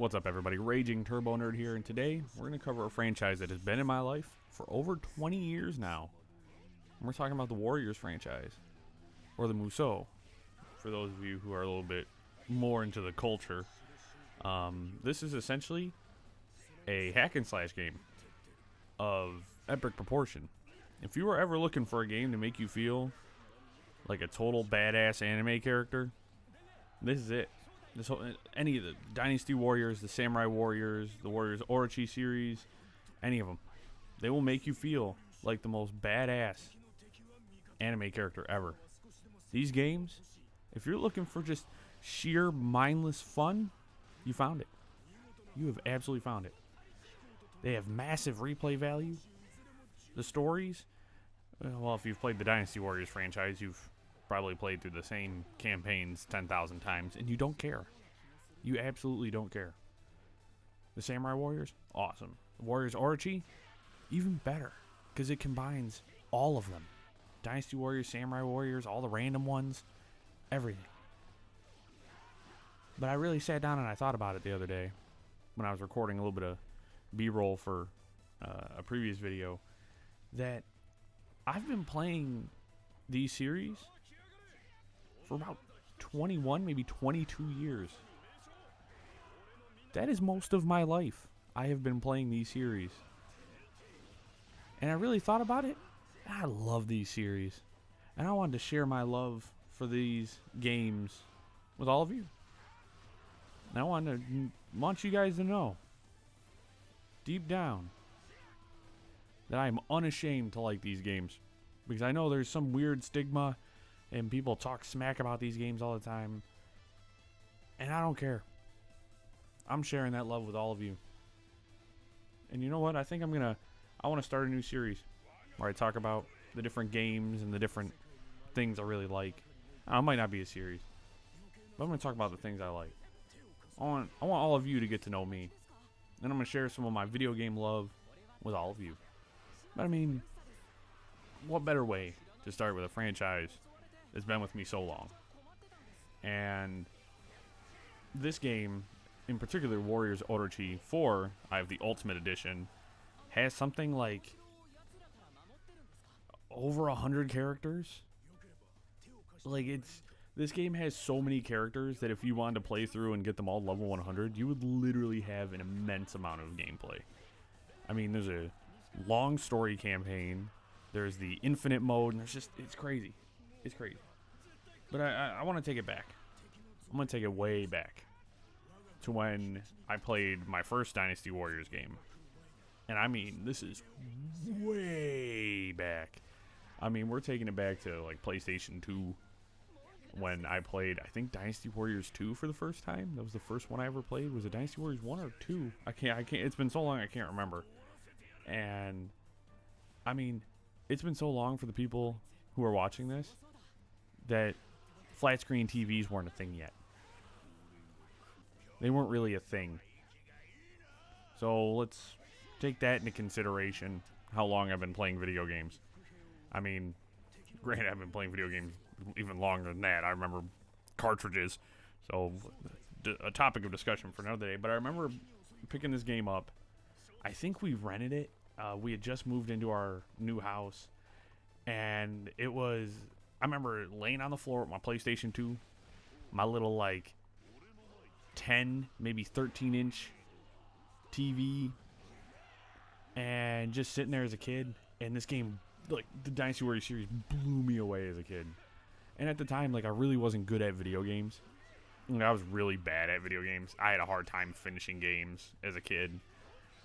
What's up, everybody? RagingTurboNerd here, and today we're going to cover a franchise that has been in my life for over 20 years now. And we're talking about the Warriors franchise, or the musou, for those of you who are a little bit more into the culture. This is essentially a hack and slash game of epic proportion. If you were ever looking for a game to make you feel like a total badass anime character, this is it. Any of the Dynasty Warriors, the Samurai Warriors, the Warriors Orochi series, any of them, they will make you feel like the most badass anime character ever. These games, if you're looking for just sheer mindless fun, you found it. You have absolutely found it. They have massive replay value. The stories, well, if you've played the Dynasty Warriors franchise, you've probably played through the same campaigns 10,000 times, and you don't care. You absolutely don't care. The Samurai Warriors, awesome. The Warriors Orochi, even better, because it combines all of them. Dynasty Warriors, Samurai Warriors, all the random ones, everything. But I really sat down and I thought about it the other day when I was recording a little bit of B-roll for a previous video, that I've been playing these series for about 21, maybe 22 years. That is most of my life. I have been playing these series. And I really thought about it. I love these series. And I wanted to share my love for these games with all of you. And I want you guys to know, deep down, that I am unashamed to like these games. Because I know there's some weird stigma and people talk smack about these games all the time. And I don't care. I'm sharing that love with all of you. And you know what? I think I want to start a new series where I talk about the different games and the different things I really like. It might not be a series, but I'm going to talk about the things I like. I want all of you to get to know me. And I'm going to share some of my video game love with all of you. But I mean, what better way to start with a franchise that's been with me so long? And this game, in particular, Warriors Orochi 4, I have the Ultimate Edition, has something like over 100 characters. Like, this game has so many characters that if you wanted to play through and get them all level 100, you would literally have an immense amount of gameplay. I mean, there's a long story campaign, there's the infinite mode, and it's crazy. It's crazy. But I want to take it back. I'm going to take it way back to when I played my first Dynasty Warriors game. And I mean, this is way back. I mean, we're taking it back to like PlayStation 2 when I played, I think, Dynasty Warriors 2 for the first time. That was the first one I ever played. Was it Dynasty Warriors 1 or 2? I can't, it's been so long I can't remember. And I mean, it's been so long for the people who are watching this that flat screen TVs weren't a thing yet. They weren't really a thing. So let's take that into consideration, how long I've been playing video games. I mean, granted, I've been playing video games even longer than that. I remember cartridges. So a topic of discussion for another day. But I remember picking this game up. I think we rented it. We had just moved into our new house. And it was, I remember laying on the floor with my PlayStation 2. My little, like, 10, maybe 13-inch TV. And just sitting there as a kid. And this game, like, the Dynasty Warriors series blew me away as a kid. And at the time, like, I really wasn't good at video games. I was really bad at video games. I had a hard time finishing games as a kid.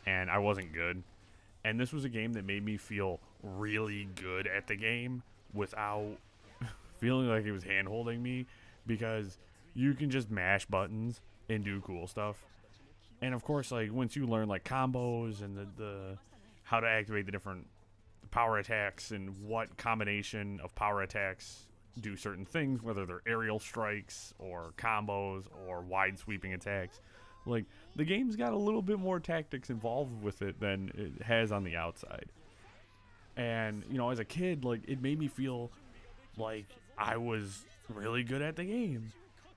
And I wasn't good. And this was a game that made me feel really good at the game without feeling like it was hand-holding me, because you can just mash buttons and do cool stuff. And of course, like, once you learn like combos and the how to activate the different power attacks and what combination of power attacks do certain things, whether they're aerial strikes or combos or wide sweeping attacks, like, the game's got a little bit more tactics involved with it than it has on the outside. And, you know, as a kid, like, it made me feel like I was really good at the game.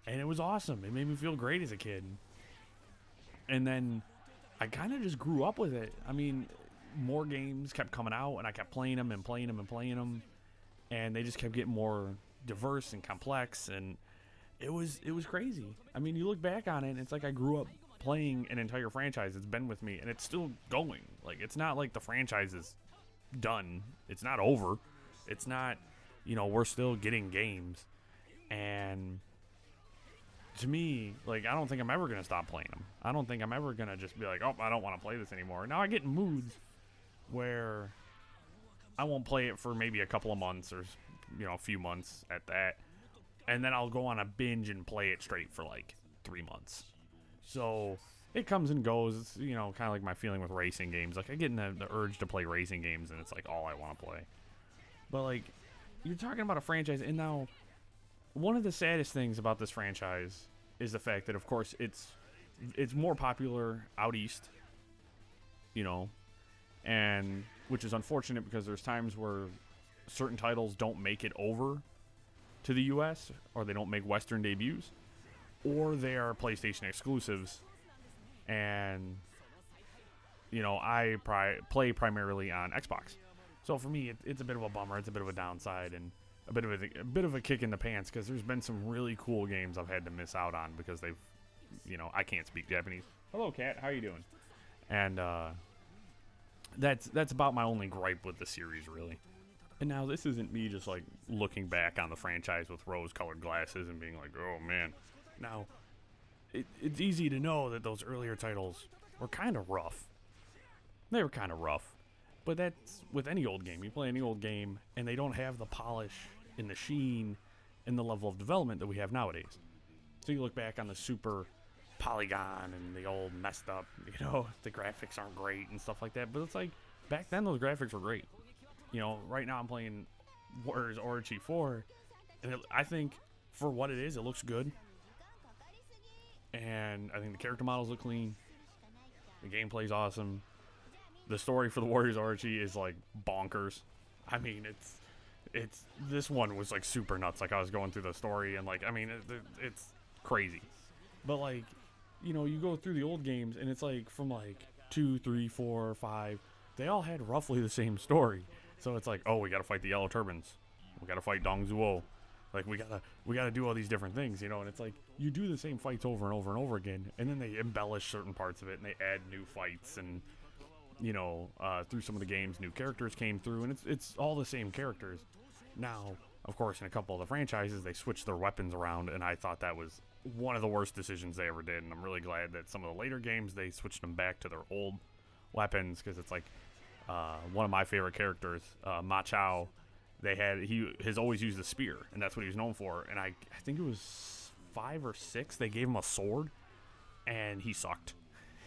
And it was awesome. It made me feel great as a kid. And then I kind of just grew up with it. I mean, more games kept coming out, and I kept playing them and playing them and playing them, and they just kept getting more diverse and complex, and it was crazy. I mean, you look back on it, and it's like I grew up playing an entire franchise. It's been with me, and it's still going. Like, it's not like the franchise is done. It's not over. It's not, you know, we're still getting games. And to me, like, I don't think I'm ever going to stop playing them. I don't think I'm ever going to just be like, oh, I don't want to play this anymore. Now I get in moods where I won't play it for maybe a couple of months or, you know, a few months at that. And then I'll go on a binge and play it straight for like 3 months. So it comes and goes. It's, you know, kind of like my feeling with racing games. Like, I get in the urge to play racing games, and it's like all I want to play. But, like, you're talking about a franchise, and now one of the saddest things about this franchise is the fact that, of course, it's more popular out east, you know, and which is unfortunate because there's times where certain titles don't make it over to the U.S. or they don't make Western debuts, or they are PlayStation exclusives. And, you know, I play primarily on Xbox. So for me, it's a bit of a bummer. It's a bit of a downside and a bit of a kick in the pants because there's been some really cool games I've had to miss out on because they've, you know, I can't speak Japanese. Hello, Kat. How you doing? And that's about my only gripe with the series, really. And now this isn't me just like looking back on the franchise with rose-colored glasses and being like, oh man. Now, it's easy to know that those earlier titles were kind of rough. They were kind of rough. But that's with any old game. You play any old game, and they don't have the polish and the sheen and the level of development that we have nowadays. So you look back on the super polygon and the old messed up, you know, the graphics aren't great and stuff like that. But it's like, back then those graphics were great. You know, right now I'm playing Warriors Orochi 4, and I think for what it is, it looks good. And I think the character models look clean. The gameplay's awesome. The story for the Warriors Orochi is like bonkers. I mean, it's this one was like super nuts. Like, I was going through the story and like, I mean, it's crazy. But like, you know, you go through the old games and it's like from like 2, 3, 4, 5, they all had roughly the same story. So it's like, oh, we gotta fight the Yellow Turbans. We gotta fight Dong Zuo. Like, we gotta do all these different things, you know. And it's like you do the same fights over and over and over again, and then they embellish certain parts of it and they add new fights and, you know, through some of the games, new characters came through, and it's all the same characters. Now, of course, in a couple of the franchises, they switched their weapons around, and I thought that was one of the worst decisions they ever did. And I'm really glad that some of the later games, they switched them back to their old weapons, because it's like one of my favorite characters, Ma Chao, he has always used a spear, and that's what he was known for. And I think it was 5 or 6, they gave him a sword, and he sucked.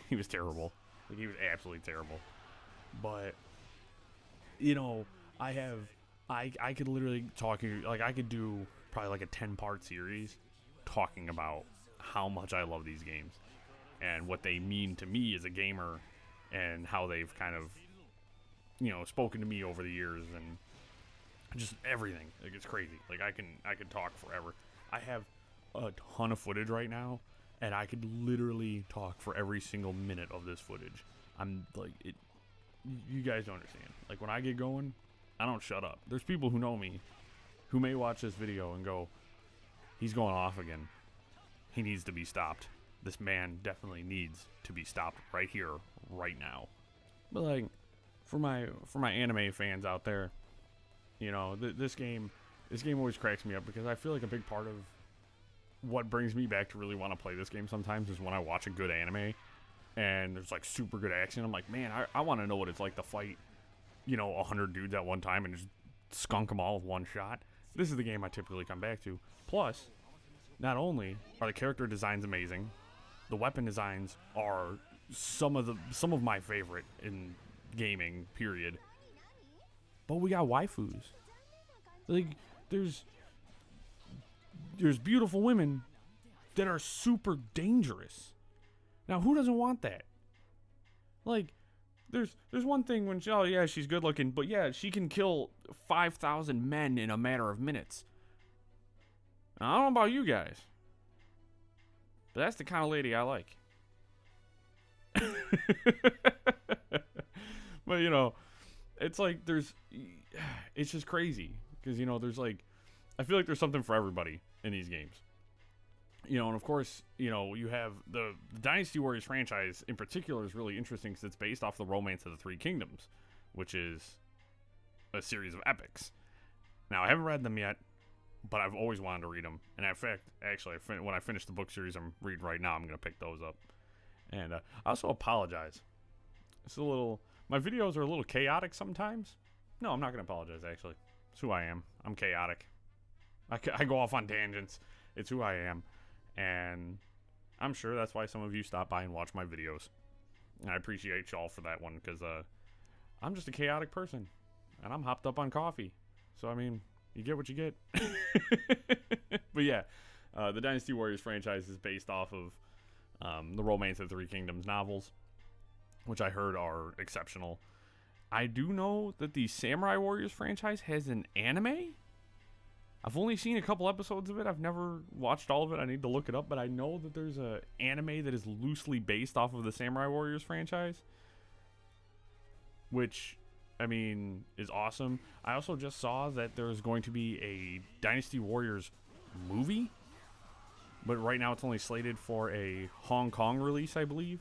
He was terrible. Like, he was absolutely terrible. But, you know, I could literally talk, like, I could do probably like a 10-part series talking about how much I love these games and what they mean to me as a gamer and how they've kind of, you know, spoken to me over the years and just everything. Like, it's crazy. Like, I could talk forever. I have a ton of footage right now, and I could literally talk for every single minute of this footage. I'm like, you guys don't understand. Like, when I get going, I don't shut up. There's people who know me who may watch this video and go, he's going off again. He needs to be stopped. This man definitely needs to be stopped right here, right now. But like, for my anime fans out there, you know, this game always cracks me up because I feel like a big part of what brings me back to really want to play this game sometimes is when I watch a good anime and there's like super good action. I'm like, man, I want to know what it's like to fight, you know, 100 dudes at one time and just skunk them all with one shot. This is the game I typically come back to. Plus, not only are the character designs amazing, the weapon designs are some of my favorite in gaming, period. But we got waifus. Like, there's beautiful women that are super dangerous. Now, who doesn't want that? Like, there's one thing when oh yeah, she's good looking, but yeah, she can kill 5,000 men in a matter of minutes. Now, I don't know about you guys, but that's the kind of lady I like. But it's like it's just crazy because there's like, I feel like there's something for everybody in these games. And of course, you have the Dynasty Warriors franchise in particular is really interesting because it's based off the Romance of the Three Kingdoms, which is a series of epics. Now, I haven't read them yet, but I've always wanted to read them. And in fact, actually, when I finish the book series I'm reading right now, I'm going to pick those up. And I also apologize. My videos are a little chaotic sometimes. No, I'm not going to apologize, actually. It's who I am. I'm chaotic. I go off on tangents. It's who I am. And I'm sure that's why some of you stop by and watch my videos. And I appreciate y'all for that one, because I'm just a chaotic person. And I'm hopped up on coffee. So, I mean, you get what you get. But yeah, the Dynasty Warriors franchise is based off of the Romance of the Three Kingdoms novels, which I heard are exceptional. I do know that the Samurai Warriors franchise has an anime. I've only seen a couple episodes of it. I've never watched all of it. I need to look it up, but I know that there's an anime that is loosely based off of the Samurai Warriors franchise, which, I mean, is awesome. I also just saw that there's going to be a Dynasty Warriors movie, but right now it's only slated for a Hong Kong release, I believe.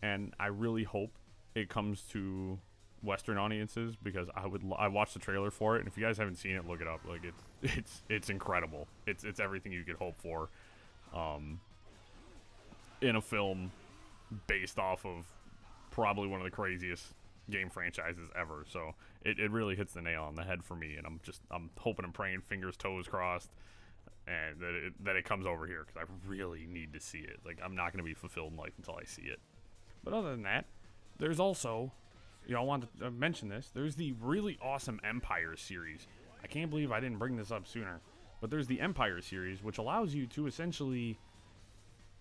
And I really hope it comes to Western audiences, because I watched the trailer for it, and if you guys haven't seen it, look it up. Like, it's incredible. It's everything you could hope for in a film based off of probably one of the craziest game franchises ever. So it really hits the nail on the head for me, and I'm hoping and praying, fingers, toes crossed, and that it comes over here, because I really need to see it. Like, I'm not going to be fulfilled in life until I see it. But other than that, there's also, I wanted to mention this, there's the really awesome Empire series. I can't believe I didn't bring this up sooner. But there's the Empire series, which allows you to essentially,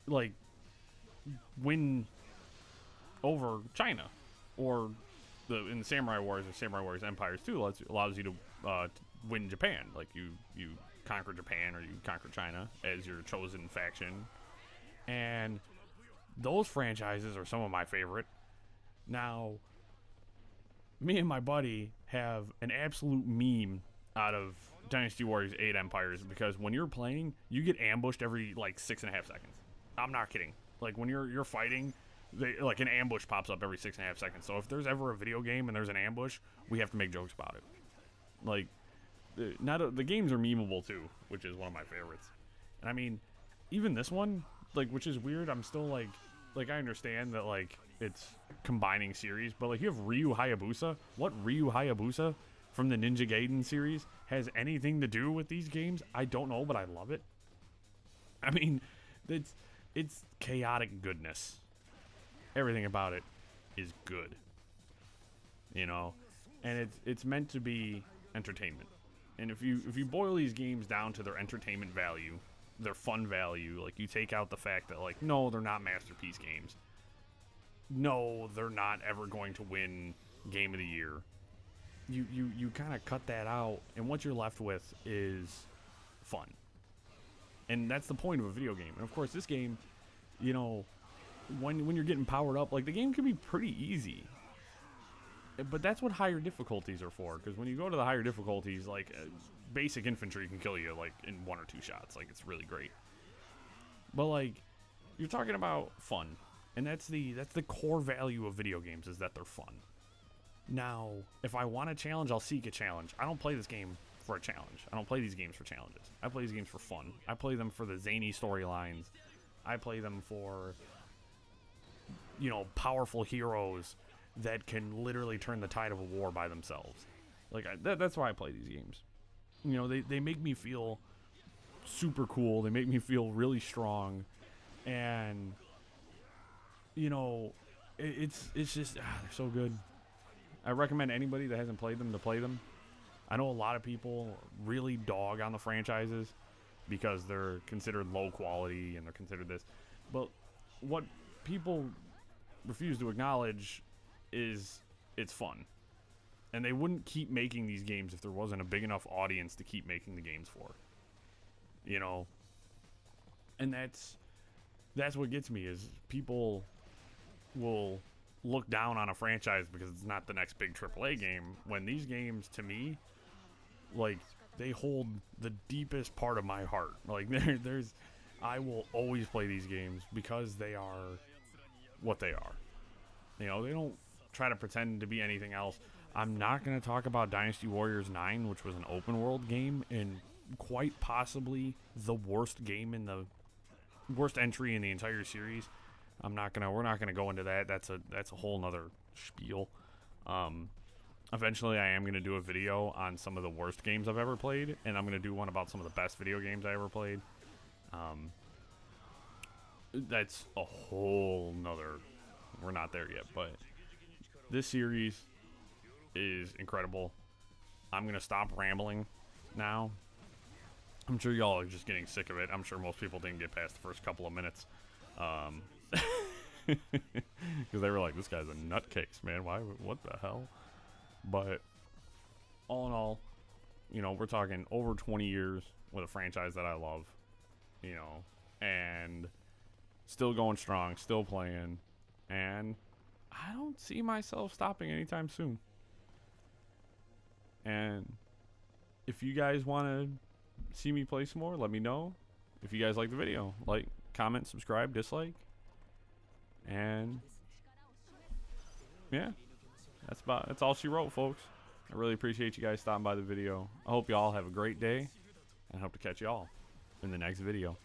like, win over China. Or in the Samurai Wars or Samurai Warriors Empires too, allows you to win Japan. Like, you conquer Japan, or you conquer China as your chosen faction. And those franchises are some of my favorite. Now, me and my buddy have an absolute meme out of Dynasty Warriors 8 Empires, because when you're playing, you get ambushed every, like, 6.5 seconds. I'm not kidding. Like, when you're fighting, an ambush pops up every 6.5 seconds. So if there's ever a video game and there's an ambush, we have to make jokes about it. Like, the games are memeable too, which is one of my favorites. And I mean, even this one, like, which is weird, I'm still like I understand that, like, it's combining series, but, like, you have Ryu Hayabusa. What Ryu Hayabusa from the Ninja Gaiden series has anything to do with these games? I don't know, but I love it. I mean, it's chaotic goodness. Everything about it is good, and it's meant to be entertainment. And if you boil these games down to their entertainment value, their fun value, like, you take out the fact that, like, no, they're not masterpiece games. No, they're not ever going to win Game of the Year. You kind of cut that out, and what you're left with is fun. And that's the point of a video game. And of course, this game, when you're getting powered up, like, the game can be pretty easy. But that's what higher difficulties are for, because when you go to the higher difficulties, like, basic infantry can kill you, like, in 1 or 2 shots. Like, it's really great. But, like, you're talking about fun, and that's the core value of video games, is that they're fun. Now, if I want a challenge, I'll seek a challenge. I don't play this game for a challenge. I don't play these games for challenges. I play these games for fun. I play them for the zany storylines. I play them for, powerful heroes that can literally turn the tide of a war by themselves. Like, that's why I play these games. They make me feel super cool. They make me feel really strong. And, it's just, they're so good. I recommend anybody that hasn't played them to play them. I know a lot of people really dog on the franchises because they're considered low quality and they're considered this. But what people refuse to acknowledge is it's fun. And they wouldn't keep making these games if there wasn't a big enough audience to keep making the games for. And that's what gets me, is people will look down on a franchise because it's not the next big AAA game, when these games, to me, like, they hold the deepest part of my heart. Like, I will always play these games because they are what they are. You know, they don't try to pretend to be anything else. I'm not going to talk about Dynasty Warriors 9, which was an open world game and quite possibly the worst game in the worst entry in the entire series. We're not gonna go into that. That's a whole nother spiel. Eventually I am gonna do a video on some of the worst games I've ever played, and I'm gonna do one about some of the best video games I ever played. That's a whole nother, we're not there yet, but this series is incredible. I'm gonna stop rambling now. I'm sure y'all are just getting sick of it. I'm sure most people didn't get past the first couple of minutes. Because they were like, this guy's a nutcase, man. Why? What the hell? But all in all, you know, we're talking over 20 years with a franchise that I love, you know, and still going strong, still playing, and I don't see myself stopping anytime soon. And if you guys want to see me play some more, let me know. If you guys like the video, like, comment, subscribe, dislike. And yeah, that's all she wrote, folks. I really appreciate you guys stopping by the video. I hope y'all have a great day, and I hope to catch y'all in the next video.